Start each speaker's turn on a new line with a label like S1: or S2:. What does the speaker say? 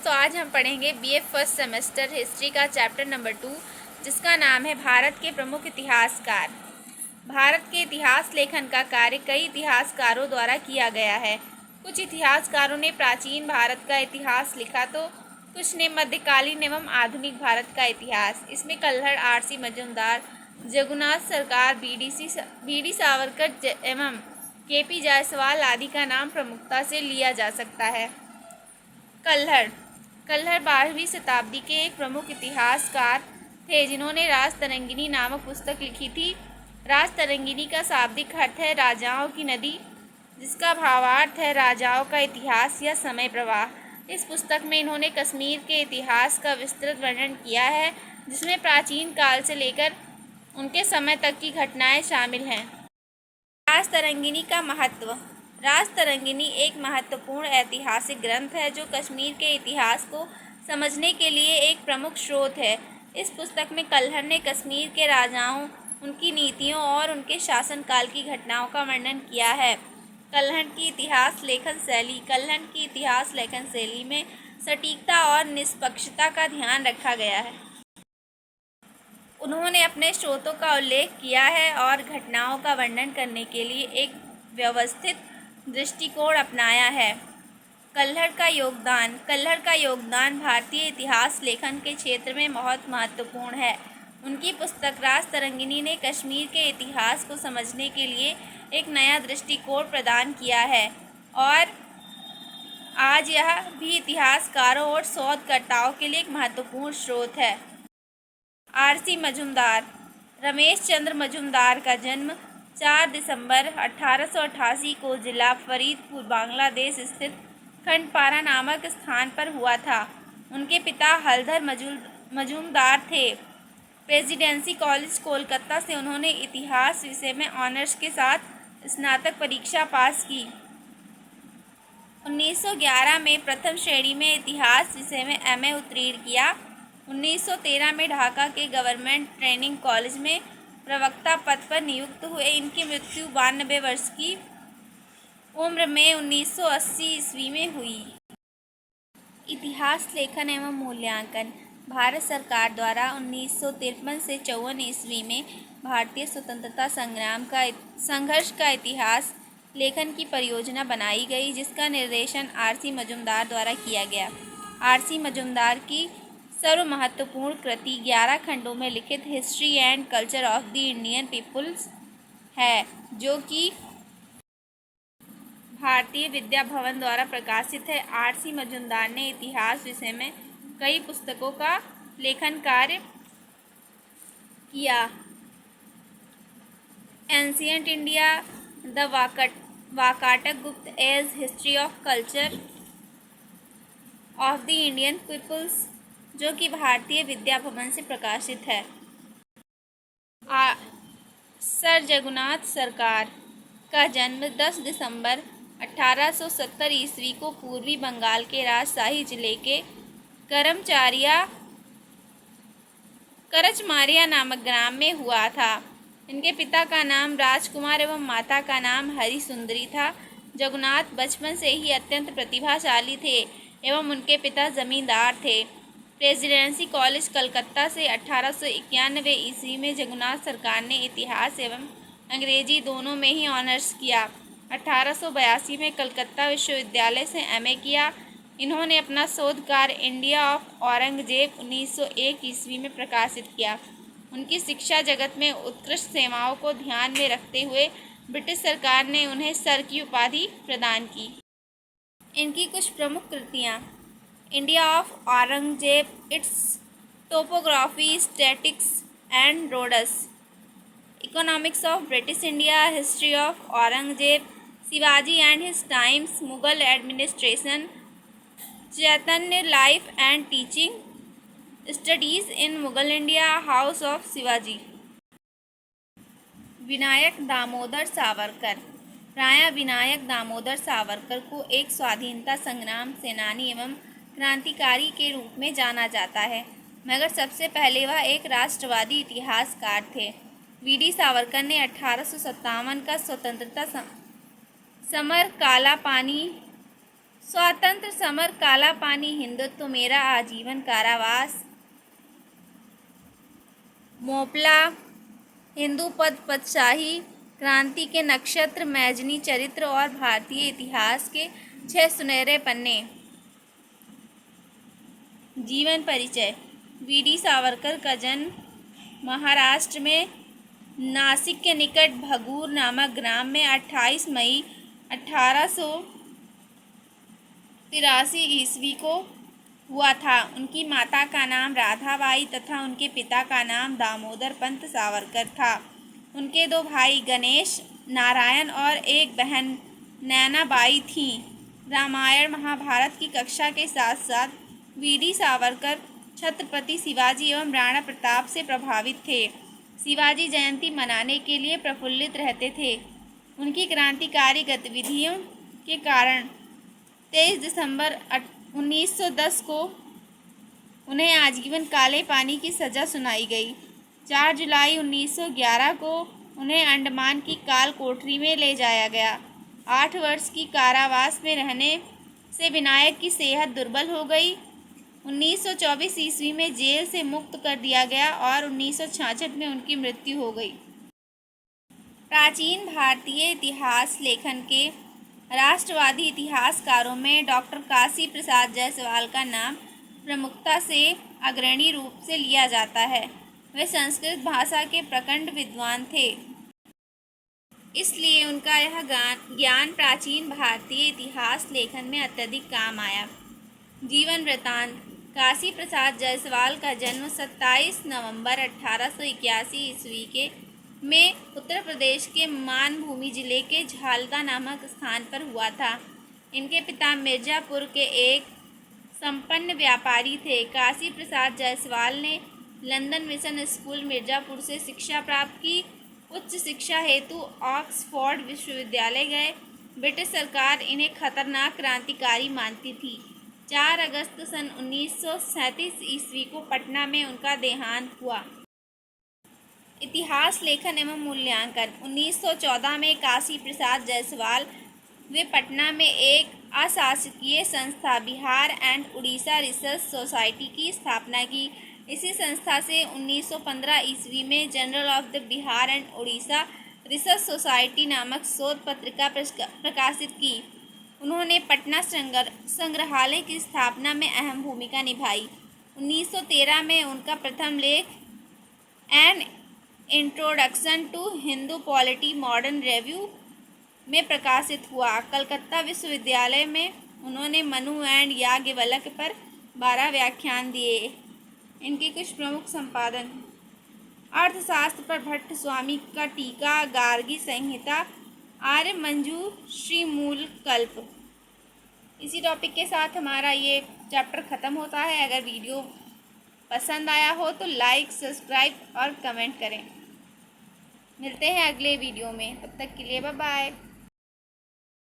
S1: दोस्तों, आज हम पढ़ेंगे बीए फर्स्ट सेमेस्टर हिस्ट्री का चैप्टर नंबर 2, जिसका नाम है भारत के प्रमुख इतिहासकार। भारत के इतिहास लेखन का कार्य कई इतिहासकारों द्वारा किया गया है। कुछ इतिहासकारों ने प्राचीन भारत का इतिहास लिखा तो कुछ ने मध्यकालीन एवं आधुनिक भारत का इतिहास। इसमें कल्हड़, आर.सी. मजूमदार, जगन्नाथ सरकार, बी.डी. सावरकर एवं के.पी. जायसवाल आदि का नाम प्रमुखता से लिया जा सकता है। कल्हड़ 12वीं शताब्दी के एक प्रमुख इतिहासकार थे, जिन्होंने राजतरंगिणी नामक पुस्तक लिखी थी। राजतरंगिणी का शाब्दिक अर्थ है राजाओं की नदी, जिसका भावार्थ है राजाओं का इतिहास या समय प्रवाह। इस पुस्तक में इन्होंने कश्मीर के इतिहास का विस्तृत वर्णन किया है, जिसमें प्राचीन काल से लेकर उनके समय तक की घटनाएं शामिल हैं। राजतरंगिणी का महत्व। राजतरंगिणी एक महत्वपूर्ण ऐतिहासिक ग्रंथ है, जो कश्मीर के इतिहास को समझने के लिए एक प्रमुख स्रोत है। इस पुस्तक में कल्हड़ ने कश्मीर के राजाओं, उनकी नीतियों और उनके शासनकाल की घटनाओं का वर्णन किया है। कल्हड़ की इतिहास लेखन शैली। कल्हड़ की इतिहास लेखन शैली में सटीकता और निष्पक्षता का ध्यान रखा गया है। उन्होंने अपने स्रोतों का उल्लेख किया है और घटनाओं का वर्णन करने के लिए एक व्यवस्थित दृष्टिकोण अपनाया है। कल्हड़ का योगदान भारतीय इतिहास लेखन के क्षेत्र में बहुत महत्वपूर्ण है। उनकी पुस्तक राजतरंगिणी ने कश्मीर के इतिहास को समझने के लिए एक नया दृष्टिकोण प्रदान किया है और आज यह भी इतिहासकारों और शोधकर्ताओं के लिए एक महत्वपूर्ण स्रोत है। आर.सी. मजूमदार। रमेश चंद्र मजूमदार का जन्म 4 दिसंबर 1888 को जिला फरीदपुर, बांग्लादेश स्थित खंडपारा नामक स्थान पर हुआ था। उनके पिता हलधर मजूमदार थे। प्रेसिडेंसी कॉलेज कोलकाता से उन्होंने इतिहास विषय में ऑनर्स के साथ स्नातक परीक्षा पास की। 1911 में प्रथम श्रेणी में इतिहास विषय में एमए उत्तीर्ण किया। 1913 में ढाका के गवर्नमेंट ट्रेनिंग कॉलेज में प्रवक्ता पद पर नियुक्त हुए। इनकी मृत्यु 92 वर्ष की उम्र में 1980 ईस्वी में हुई। इतिहास लेखन एवं मूल्यांकन। भारत सरकार द्वारा 1953 से 54 ईस्वी में भारतीय स्वतंत्रता संघर्ष का इतिहास लेखन की परियोजना बनाई गई, जिसका निर्देशन आर.सी. मजूमदार द्वारा किया गया। आर.सी. मजूमदार की सर्व महत्वपूर्ण कृति 11 खंडों में लिखित history and culture of the Indian peoples है, जो कि भारतीय विद्या भवन द्वारा प्रकाशित है। आर.सी. मजूमदार ने इतिहास विषय में कई पुस्तकों का लेखन कार्य किया। Ancient India, the Vakataka Gupta age, history of culture of the Indian peoples, जो कि भारतीय विद्या भवन से प्रकाशित है। सर जगन्नाथ सरकार का जन्म 10 दिसंबर 1870 ईस्वी को पूर्वी बंगाल के राजशाही जिले के करचमारिया नामक ग्राम में हुआ था। इनके पिता का नाम राजकुमार एवं माता का नाम हरि सुंदरी था। जगन्नाथ बचपन से ही अत्यंत प्रतिभाशाली थे एवं उनके पिता जमींदार थे। प्रेसिडेंसी कॉलेज कलकत्ता से 1891 ईस्वी में जगन्नाथ सरकार ने इतिहास एवं अंग्रेजी दोनों में ही ऑनर्स किया। 1882 में कलकत्ता विश्वविद्यालय से एमए किया। इन्होंने अपना शोध कार्य इंडिया ऑफ औरंगजेब 1901 ईस्वी में प्रकाशित किया। उनकी शिक्षा जगत में उत्कृष्ट सेवाओं को ध्यान में रखते हुए ब्रिटिश सरकार ने उन्हें सर की उपाधि प्रदान की। इनकी कुछ प्रमुख कृतियाँ: India of Aurangzeb, its topography, statics and roads, economics of British India, history of Aurangzeb, Shivaji and his times, Mughal administration, Chaitanya life and teaching, studies in Mughal India, house of Shivaji. Vinayak Damodar Savarkar. राजा विनायक दामोदर सावरकर को एक स्वाधीनता संग्राम सेनानी एवं क्रांतिकारी के रूप में जाना जाता है, मगर सबसे पहले वह एक राष्ट्रवादी इतिहासकार थे। वी.डी. सावरकर ने 1857 का स्वतंत्रता समर काला पानी स्वातंत्र समर, काला पानी, हिंदुत्व मेरा, आजीवन कारावास, मोपला, हिंदू पद पदशाही, क्रांति के नक्षत्र, मैजनी चरित्र और भारतीय इतिहास के 6 सुनहरे पन्ने। जीवन परिचय। वीडी सावरकर का जन्म महाराष्ट्र में नासिक के निकट भगूर नामक ग्राम में 28 मई 1883 ईस्वी को हुआ था। उनकी माता का नाम राधाबाई तथा उनके पिता का नाम दामोदर पंत सावरकर था। उनके 2 भाई गणेश नारायण और एक बहन नैनाबाई थीं। रामायण महाभारत की कक्षा के साथ साथ वीडी सावरकर छत्रपति शिवाजी एवं राणा प्रताप से प्रभावित थे। शिवाजी जयंती मनाने के लिए प्रफुल्लित रहते थे। उनकी क्रांतिकारी गतिविधियों के कारण 23 दिसंबर 1910 को उन्हें आजीवन काले पानी की सज़ा सुनाई गई। 4 जुलाई 1911 को उन्हें अंडमान की काल कोठरी में ले जाया गया। 8 वर्ष की कारावास में रहने से विनायक की सेहत दुर्बल हो गई। 1924 ईस्वी में जेल से मुक्त कर दिया गया और 1966 में उनकी मृत्यु हो गई। प्राचीन भारतीय इतिहास लेखन के राष्ट्रवादी इतिहासकारों में डॉक्टर काशी प्रसाद जायसवाल का नाम प्रमुखता से अग्रणी रूप से लिया जाता है। वे संस्कृत भाषा के प्रखंड विद्वान थे, इसलिए उनका यह ज्ञान प्राचीन भारतीय इतिहास लेखन में अत्यधिक काम आया। जीवन वृत्तांत। काशी प्रसाद जायसवाल का जन्म 27 नवंबर 1881 ईस्वी के में उत्तर प्रदेश के मानभूमि जिले के झालदा नामक स्थान पर हुआ था। इनके पिता मिर्ज़ापुर के एक संपन्न व्यापारी थे। काशी प्रसाद जायसवाल ने लंदन मिशन स्कूल मिर्ज़ापुर से शिक्षा प्राप्त की। उच्च शिक्षा हेतु ऑक्सफोर्ड विश्वविद्यालय गए। ब्रिटिश सरकार इन्हें खतरनाक क्रांतिकारी मानती थी। 4 अगस्त सन 1937 ईस्वी को पटना में उनका देहांत हुआ। इतिहास लेखन एवं मूल्यांकन। 1914 में काशी प्रसाद जायसवाल वे पटना में एक अशासकीय संस्था Bihar and Orissa research society की स्थापना की। इसी संस्था से 1915 ईस्वी में journal of the Bihar and Orissa research society नामक शोध पत्रिका प्रकाशित की। उन्होंने पटना संग्रहालय की स्थापना में अहम भूमिका निभाई। 1913 में उनका प्रथम लेख an introduction to Hindu polity modern review में प्रकाशित हुआ। कलकत्ता विश्वविद्यालय में उन्होंने मनु एंड याज्ञवल्क्य पर 12 व्याख्यान दिए। इनके कुछ प्रमुख संपादन। अर्थशास्त्र पर भट्ट स्वामी का टीका, गार्गी संहिता, आर्य मंजू, श्रीमूल कल्प। इसी टॉपिक के साथ हमारा ये चैप्टर ख़त्म होता है। अगर वीडियो पसंद आया हो तो लाइक, सब्सक्राइब और कमेंट करें। मिलते हैं अगले वीडियो में, तब तक के लिए बाय बाय।